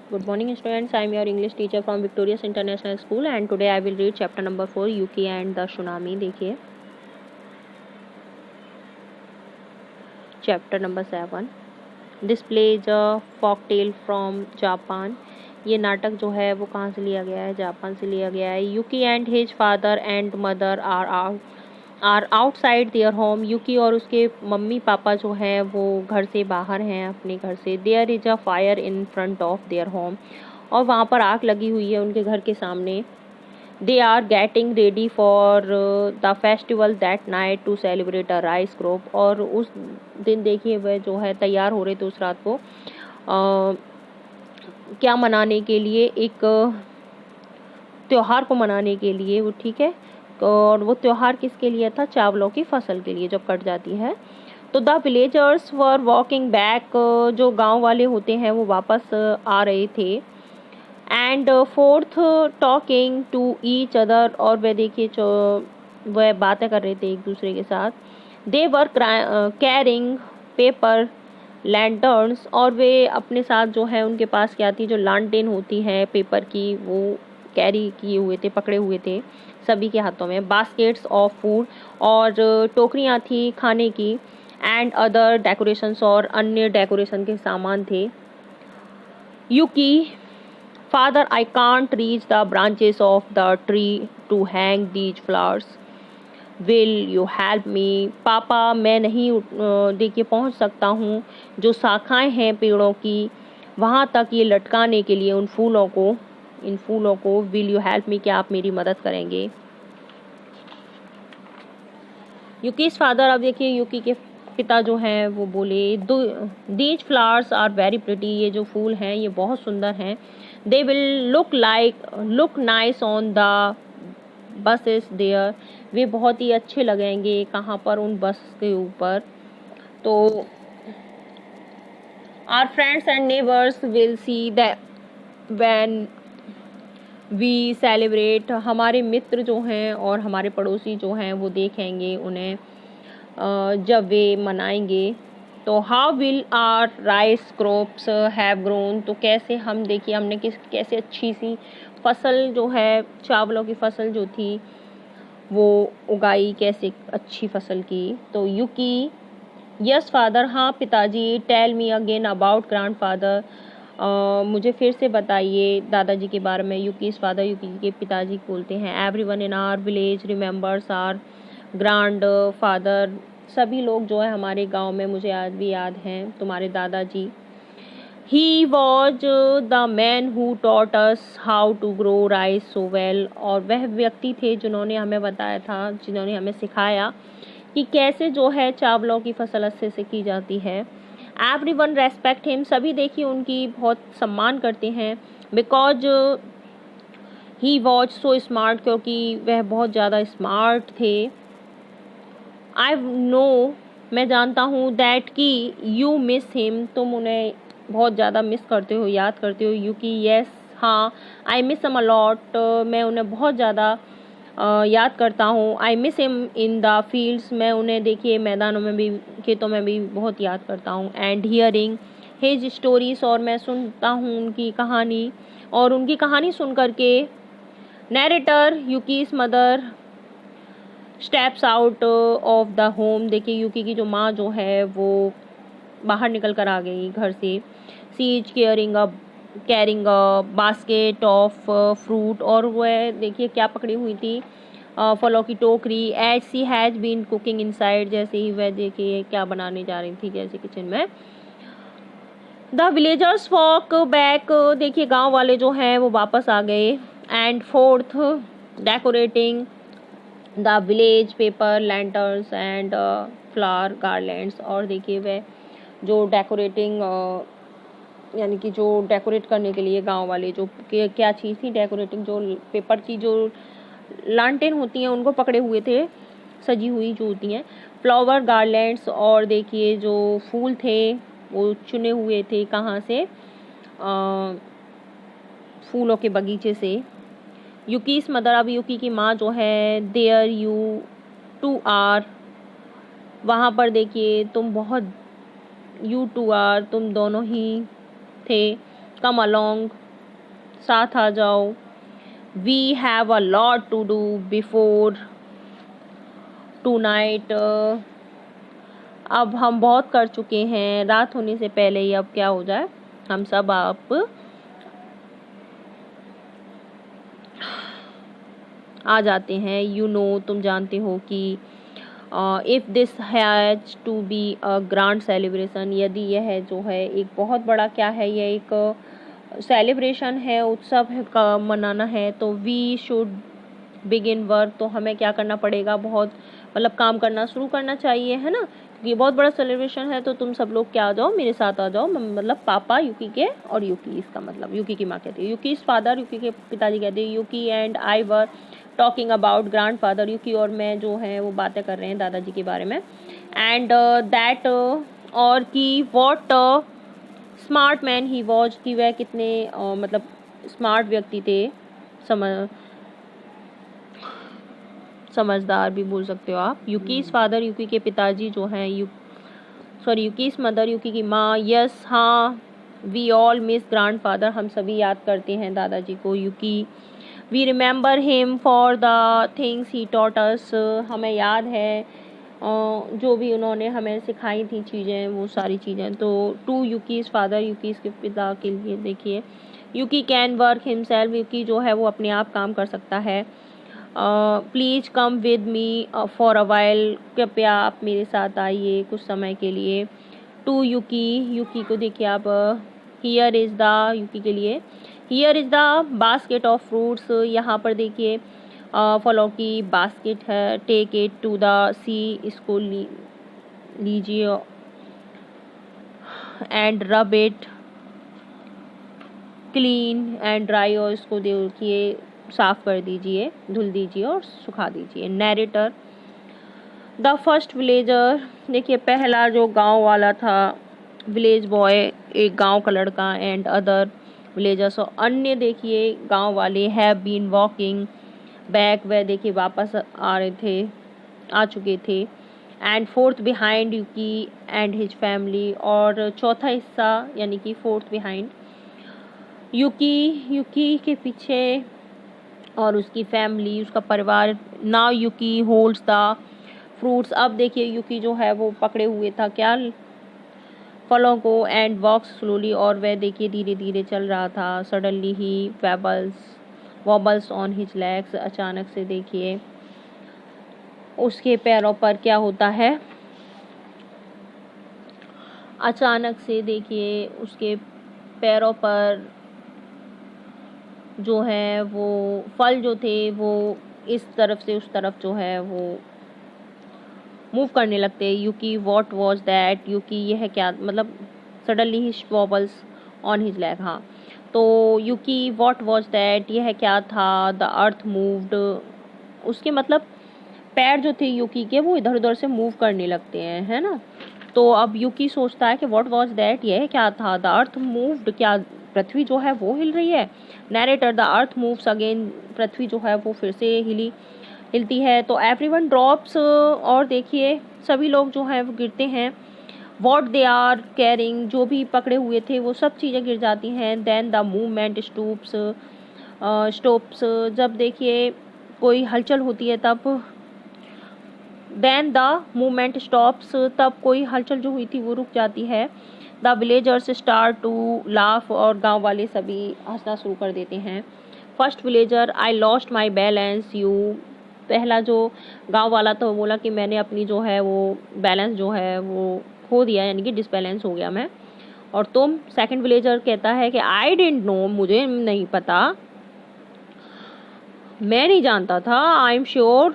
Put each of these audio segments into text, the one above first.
Good morning, students. I am your English teacher from Victorious International School, and today I will read chapter number 4, Yuki and the Tsunami. देखिए chapter number 7 displays a folktale from Japan. ये नाटक जो है वो कहाँ से लिया गया है? जापान से लिया गया है. Yuki and his father and mother are outside their home. Yuki और उसके मम्मी पापा जो हैं वो घर से बाहर हैं, अपने घर से. There is a fire in front of their home. और वहाँ पर आग लगी हुई है उनके घर के सामने. They are getting ready for the festival that night to celebrate a rice crop. और उस दिन देखिए वह जो है तैयार हो रहे थे उस रात को क्या मनाने के लिए, एक त्योहार को मनाने के लिए. वो ठीक है. और वो त्योहार किसके लिए था? चावलों की फसल के लिए जब कट जाती है. तो the villagers were walking back. जो गांव वाले होते हैं वो वापस आ रहे थे. And forth talking to each other. और वह देखिए वह बातें कर रहे थे एक दूसरे के साथ. दे वर कैरिंग पेपर लैंटर्न्स. और वे अपने साथ जो है उनके पास क्या थी? जो लालटेन होती है पेपर की, वो कैरी किए हुए थे, पकड़े हुए थे सभी के हाथों में. Baskets of food. और टोकरियाँ थी खाने की. And other decorations. और अन्य डेकोरेशन के सामान थे. यूकी Father, I can't reach the branches of the tree to hang these flowers. Will you help me? पापा मैं नहीं देखिए पहुंच सकता हूँ जो शाखाएं हैं पेड़ों की वहाँ तक ये लटकाने के लिए इन फूलों को. Will you help me? क्या आप मेरी मदद करेंगे? यूकी's father. अब देखिए यूकी के पिता जो हैं वो बोले, These flowers are very pretty. ये जो फूल हैं ये बहुत सुंदर हैं. They will look nice on the buses there. वे बहुत ही अच्छे लगेंगे कहाँ पर? उन बस के ऊपर. तो our friends and neighbors will see that when we celebrate. हमारे मित्र जो हैं और हमारे पड़ोसी जो हैं वो देखेंगे उन्हें जब वे मनाएंगे. तो how will our rice crops have grown. तो कैसे हम देखिए हमने कैसे अच्छी सी फसल जो है चावलों की फसल जो थी वो उगाई, कैसे अच्छी फसल की. तो यूकी यस फादर. हाँ पिताजी. Tell me again about grandfather. मुझे फिर से बताइए दादाजी के बारे में. यूकी's फादर यूकी के पिताजी बोलते हैं, everyone in our village remembers our grandfather. सभी लोग जो है हमारे गांव में मुझे आज भी याद हैं तुम्हारे दादाजी. He was the man who taught us how to grow rice so well. और वह व्यक्ति थे जिन्होंने हमें बताया था, जिन्होंने हमें सिखाया कि कैसे जो है चावलों की फसल अच्छे से की जाती है. Everyone respect him. सभी देखिए उनकी बहुत सम्मान करते हैं. Because he was so smart. क्योंकि वह बहुत ज़्यादा स्मार्ट थे. I know. मैं जानता हूँ. दैट कि यू मिस हिम. तुम उन्हें बहुत ज़्यादा मिस करते हो, याद करते हो. यूकी येस. हाँ. I miss him a lot. मैं उन्हें बहुत ज़्यादा याद करता हूँ. I miss him in the fields. मैं उन्हें देखिए मैदानों में भी, खेतों में भी बहुत याद करता हूँ. And hearing his stories. और मैं सुनता हूँ उनकी कहानी. और उनकी कहानी सुन करके narrator Yuki's mother steps out of the home. देखिए यूकी की जो माँ जो है वो बाहर निकल कर आ गई घर से. She is carrying a basket of fruit. और वह देखिए क्या पकड़ी हुई थी? फलों की टोकरी. As she has been cooking inside. जैसे ही वह देखिए क्या बनाने जा रही थी जैसे किचन में. The villagers walk back. देखिए गांव वाले जो हैं वो वापस आ गए. And fourth decorating the village paper lanterns and flower garlands. और देखिए वह जो डेकोरेटिंग यानी कि जो डेकोरेट करने के लिए गांव वाले जो क्या चीज़ थी डेकोरेटिंग, जो पेपर की जो लालटेन होती हैं उनको पकड़े हुए थे, सजी हुई जो होती हैं. Flower garlands. और देखिए जो फूल थे वो चुने हुए थे कहाँ से? फूलों के बगीचे से. यूकी's मदर. अब यूकी की माँ जो है, देयर यू टू आर. वहाँ पर देखिए तुम बहुत, यू टू आर तुम दोनों ही थे. कम अलोंग, साथ आ जाओ। We have a lot to do before tonight, अब हम बहुत कर चुके हैं, रात होने से पहले ही अब क्या हो जाए, हम सब आप आ जाते हैं। यू नो, तुम जानते हो कि if this has to be a grand celebration, यदि यह जो है एक बहुत बड़ा क्या है, यह एक सेलिब्रेशन है, उत्सव है का मनाना है, तो वी शुड बिगिन वर्क, तो हमें क्या करना पड़ेगा, बहुत मतलब काम करना शुरू करना चाहिए, है ना। ये बहुत बड़ा सेलिब्रेशन है, तो तुम सब लोग क्या आ जाओ, मेरे साथ आ जाओ। मतलब पापा यूकी के, और यूकी, इसका मतलब यूकी की माँ कहती है, यूकी इज फादर, यूकी के पिताजी कहते हैं, Yuki and I were talking about grandfather, Yuki और मैं जो है वो बातें कर रहे हैं दादाजी के बारे में। एंड दैट और कि what smart man he was, कि वह कितने मतलब स्मार्ट व्यक्ति थे, समझदार भी बोल सकते हो आप। यूकी's फादर, यूकी के पिताजी जो हैं, यूकी's मदर, यूकी की माँ। यस, हाँ, we all miss grandfather, हम सभी याद करते हैं दादाजी को। Yuki, we remember him for the things he taught us, हमें याद है जो भी उन्होंने हमें सिखाई थी चीज़ें, वो सारी चीज़ें। तो टू यूकी's फादर, यूकी's के पिता के लिए देखिए, यूकी कैन वर्क हिमसेल्फ, यूकी जो है वो अपने आप काम कर सकता है। Please come with me for a while, कृपया आप मेरे साथ आइए कुछ समय के लिए। टू यूकी, यूकी को देखिए आप, हियर इज़ द, यूकी के लिए here is the basket of fruits, यहाँ पर देखिए फलों की बास्केट है। टेक इट टू द सी, इसको लीजिए and rub it clean and dry, और इसको देखिए साफ कर दीजिए, धुल दीजिए और सुखा दीजिए। नैरेटर, द फर्स्ट विलेजर, देखिए पहला जो गांव वाला था, विलेज बॉय एक गांव का लड़का, एंड अदर विलेजर्स, और अन्य देखिए गांव वाले, हैव बीन वॉकिंग बैक, वह देखिए वापस आ चुके थे। And forth behind Yuki and his family, और चौथा हिस्सा यानी कि फोर्थ बिहाइंड यूकी के पीछे और उसकी फैमिली, उसका परिवार। Now Yuki holds the fruits, अब देखिए यूकी जो है वो पकड़े हुए था क्या, फलों को। एंड वॉक्स स्लोली, और वह देखिए धीरे धीरे चल रहा था। Suddenly he वॉबल्स on his legs, अचानक से देखिए उसके पैरों पर क्या होता है, अचानक से देखिए उसके पैरों पर जो है वो फल जो थे वो इस तरफ से उस तरफ जो है वो मूव करने लगते हैं। यूकी, व्हाट वाज दैट, यूकी यह क्या, मतलब suddenly he वॉबल्स on his leg, हाँ, तो यूकी व्हाट वाज दैट, यह क्या था। द अर्थ मूव्ड, उसके मतलब पैर जो थे यूकी के वो इधर उधर से मूव करने लगते हैं, है ना। तो अब यूकी सोचता है कि व्हाट वाज दैट, यह क्या था। द अर्थ मूव्ड, क्या पृथ्वी जो है वो हिल रही है। Narrator, the earth moves again, पृथ्वी जो है वो फिर से हिलती है। तो एवरीवन ड्रॉप्स, और देखिए सभी लोग जो है वो गिरते हैं। वॉट दे आर कैरिंग, जो भी पकड़े हुए थे वो सब चीज़ें गिर जाती हैं। देन द मूवमेंट स्टॉप्स, जब देखिए कोई हलचल होती है तब। देन द मूवमेंट स्टॉप्स, तब कोई हलचल जो हुई थी वो रुक जाती है। The villagers start to laugh, और गांव वाले सभी हंसना शुरू कर देते हैं। First villager, I lost my balance, you, पहला जो गांव वाला था वो बोला कि मैंने अपनी जो है वो बैलेंस जो है वो खो दिया, यानी कि डिसबैलेंस हो गया मैं। और तुम, सेकंड विलेजर कहता है कि आई डिडंट नो, मुझे नहीं पता, मैं नहीं जानता था। I am sure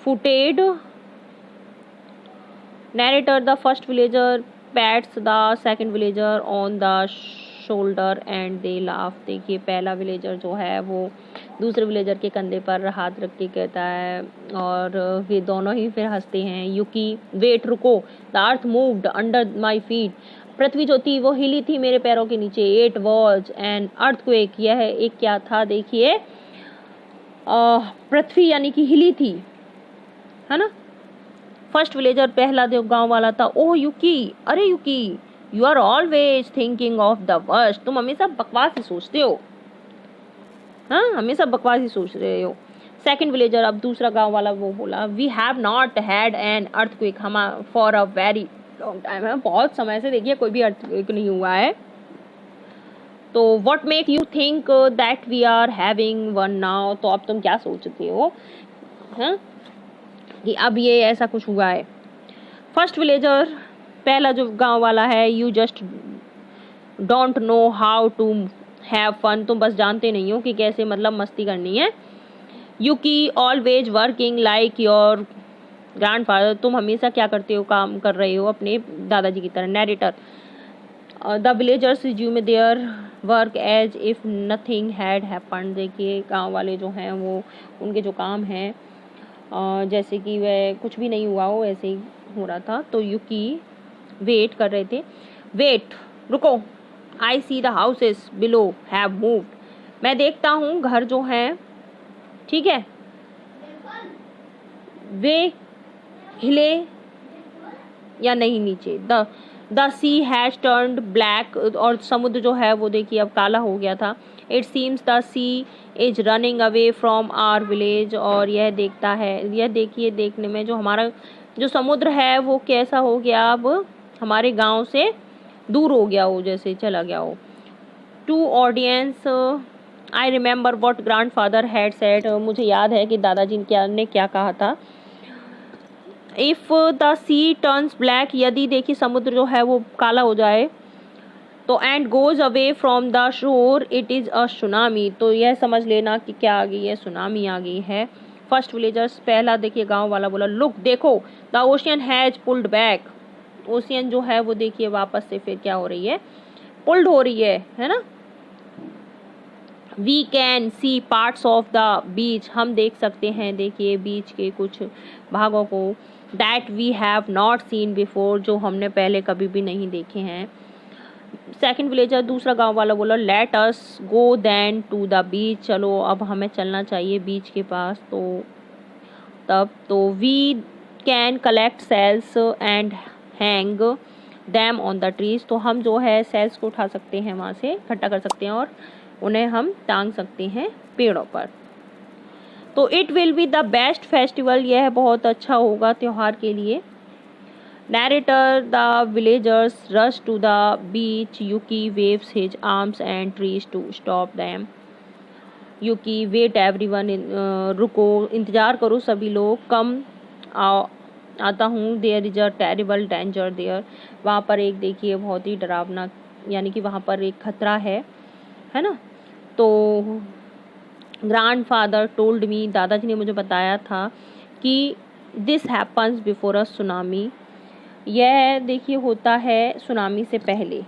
footed. Narrator, the first villager pets the second villager on the shoulder and they laugh, देखिए पहला विलेजर जो है वो दूसरे विलेजर के कंधे पर हाथ रख के कहता है, और वे दोनों ही फिर हंसते हैं। यूकी, वेट, रुको, the earth moved under my feet, पृथ्वी जो थी वो हिली थी मेरे पैरों के नीचे। इट वॉज एन अर्थक्वेक, यह एक क्या था, देखिए पृथ्वी यानी कि हिली थी, है ना। फर्स्ट विलेजर, पहला जो गांव वाला था, ओह यूकी, अरे Yuki, you are always thinking of the worst, तुम हमेशा बकवास ही सोचते हो, हाँ हमेशा बकवास ही सोच रहे हो। सेकंड विलेजर, अब दूसरा गांव वाला वो बोला, we have not had an earthquake हम for a very long time, है बहुत समय से देखिए कोई भी अर्थक्वेक नहीं हुआ है। तो what make you think that we are having one now, तो अब तुम क्या सोचते हो, हाँ कि अब ये ऐसा कुछ हुआ है। फर्स्ट विलेजर, पहला जो गांव वाला है, you just don't know how to have fun, तुम बस जानते नहीं हो कि कैसे मतलब मस्ती करनी है। Yuki always working like your grandfather, तुम हमेशा क्या करते हो, काम कर रहे हो अपने दादाजी की तरह। Narrator, the villagers resume their work as if nothing had happened, देखिए गांव वाले जो हैं वो उनके जो काम हैं जैसे कि वह कुछ भी नहीं हुआ हो, ऐसे ही हो रहा था। तो यूकी वेट कर रहे थे, वेट रुको, I see the houses below have moved, मैं देखता हूँ घर जो हैं, ठीक है, वे हिले या नहीं नीचे। The sea has turned black, और समुद्र जो है वो देखिए अब काला हो गया था। It seems the sea is running away from our village, और यह देखता है, यह देखिए देखने में जो हमारा जो समुद्र है वो कैसा हो गया, अब हमारे गांव से दूर हो गया हो, जैसे चला गया हो। To audience, I remember what grandfather had said, मुझे याद है कि दादाजी ने क्या कहा था। If the sea turns black, यदि देखिए समुद्र जो है वो काला हो जाए, तो and goes away from the shore it is a tsunami, तो यह समझ लेना कि क्या आ गई है, सुनामी आ गई है। फर्स्ट विलेजर्स, पहला देखिए गांव वाला बोला, लुक देखो, the ocean has pulled back, ocean जो है वो देखिए वापस से फिर क्या हो रही है, पुल्ड हो रही है ना। We can see parts of the beach, हम देख सकते हैं देखिए बीच के कुछ भागों को। That we have not seen before, जो हमने पहले कभी भी नहीं देखे हैं। सेकंड विलेजर, दूसरा गांव वाला बोला, let us go then to the beach, चलो अब हमें चलना चाहिए बीच के पास। तो तब तो we can collect shells and hang them on the trees, तो हम जो है सेल्स को उठा सकते हैं, वहाँ से इकट्ठा कर सकते हैं और उन्हें हम टांग सकते हैं पेड़ों पर। तो it will be the best festival, यह बहुत अच्छा होगा त्योहार के लिए। Narrator, the villagers rush to the beach, Yuki waves his arms and tries to stop them. Yuki wait everyone, रुको इंतजार करो सभी लोग, कम आता हूँ, there is a terrible danger there, वहाँ पर एक देखिए बहुत ही डरावना, यानी कि वहाँ पर एक खतरा है ना। तो ग्रैंडफादर टोल्ड मी, दादाजी ने मुझे बताया था कि this happens before a tsunami, यह देखिए होता है सुनामी से पहले।